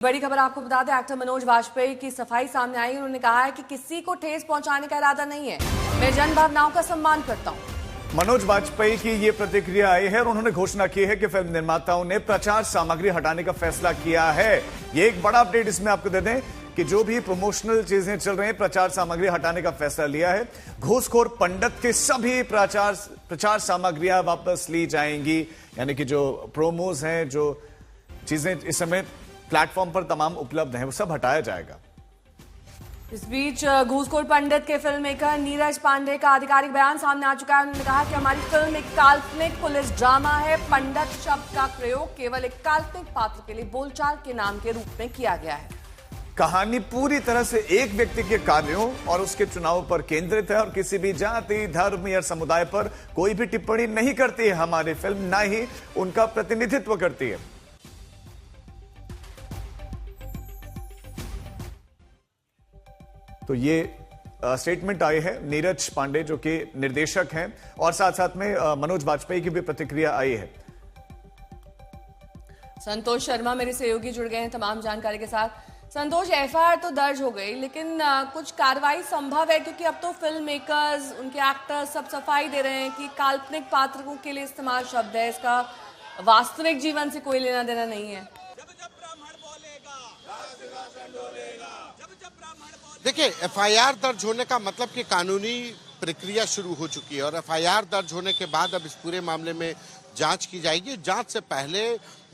बड़ी खबर आपको बता दें, एक्टर मनोज वाजपेयी की सफाई सामने आई। उन्होंने कहा है कि किसी को ठेस पहुंचाने का इरादा नहीं है, मैं जन भावनाओं का सम्मान करता हूं। मनोज वाजपेयी की ये प्रतिक्रिया आई है और उन्होंने घोषणा की है कि फिल्म निर्माताओं ने प्रचार सामग्री हटाने का फैसला किया है। ये एक बड़ा अपडेट इसमें आपको दे दें कि जो भी प्रमोशनल चीजें चल रही हैं, प्रचार सामग्री हटाने का फैसला लिया है। घूसखोर पंडित के सभी प्रचार सामग्रियां वापस ली जाएंगी, यानी कि जो प्रोमोज हैं, जो चीजें इस समय प्लेटफॉर्म पर तमाम उपलब्ध हैं, वो सब हटाया जाएगा। इस बीच घूसखोर पंडित के फिल्म मेकर नीरज पांडे का आधिकारिक बयान सामने आ चुका है। उन्होंने कहा कि हमारी फिल्म एक काल्पनिक पुलिस ड्रामा है। पंडित शब्द का प्रयोग केवल एक काल्पनिक पात्र के लिए बोलचाल के नाम के रूप में किया गया है। कहानी पूरी तरह से एक व्यक्ति के कार्यों और उसके चुनाव पर केंद्रित है और किसी भी जाति, धर्म या समुदाय पर कोई भी टिप्पणी नहीं करती है हमारी फिल्म, ना ही उनका प्रतिनिधित्व करती है। तो ये स्टेटमेंट आई है नीरज पांडे जो कि निर्देशक हैं, और साथ साथ में मनोज वाजपेयी की भी प्रतिक्रिया आई है। संतोष शर्मा मेरे सहयोगी जुड़ गए हैं तमाम जानकारी के साथ। संतोष, एफआईआर तो दर्ज हो गई, लेकिन कुछ कार्रवाई संभव है? क्योंकि अब तो फिल्म मेकर्स, उनके एक्टर्स सब सफाई दे रहे हैं कि काल्पनिक पात्रों के लिए इस्तेमाल शब्द है, इसका वास्तविक जीवन से कोई लेना देना नहीं है। देखिए, एफआईआर दर्ज होने का मतलब कि कानूनी प्रक्रिया शुरू हो चुकी है और एफआईआर दर्ज होने के बाद अब इस पूरे मामले में जांच की जाएगी। जांच से पहले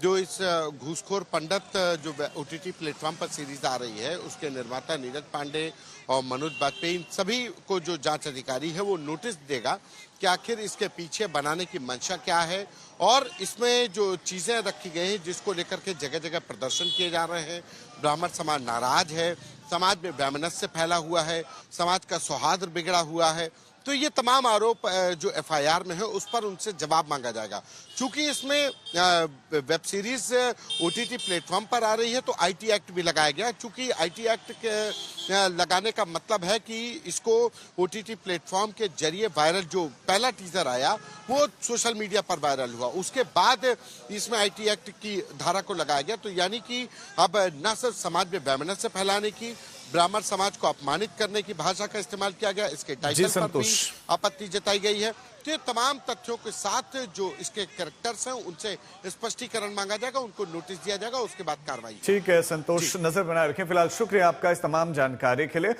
जो इस घूसखोर पंडित जो ओटीटी प्लेटफॉर्म पर सीरीज आ रही है, उसके निर्माता नीरज पांडे और मनोज वाजपेयी, सभी को जो जांच अधिकारी है वो नोटिस देगा कि आखिर इसके पीछे बनाने की मंशा क्या है और इसमें जो चीजें रखी गई हैं जिसको लेकर के जगह जगह प्रदर्शन किए जा रहे हैं। ब्राह्मण समाज नाराज है, समाज में वैमनस्य फैला हुआ है, समाज का सौहार्द बिगड़ा हुआ है। तो ये तमाम आरोप जो एफआईआर में है उस पर उनसे जवाब मांगा जाएगा। चूंकि इसमें वेब सीरीज ओटीटी प्लेटफॉर्म पर आ रही है तो आईटी एक्ट भी लगाया गया। चूंकि आईटी एक्ट के लगाने का मतलब है कि इसको ओटीटी प्लेटफॉर्म के जरिए वायरल, जो पहला टीजर आया वो सोशल मीडिया पर वायरल हुआ, उसके बाद इसमें आईटी एक्ट की धारा को लगाया गया। तो यानी कि अब न सिर्फ समाज में वैमनस्य फैलाने की, ब्राह्मण समाज को अपमानित करने की भाषा का इस्तेमाल किया गया, इसके टाइटल पर भी आपत्ति जताई गई है। तो ये तमाम तथ्यों के साथ जो इसके कैरेक्टर्स हैं उनसे स्पष्टीकरण मांगा जाएगा, उनको नोटिस दिया जाएगा, उसके बाद कार्रवाई। ठीक है संतोष, नजर बनाए रखें। फिलहाल शुक्रिया आपका इस तमाम जानकारी के लिए।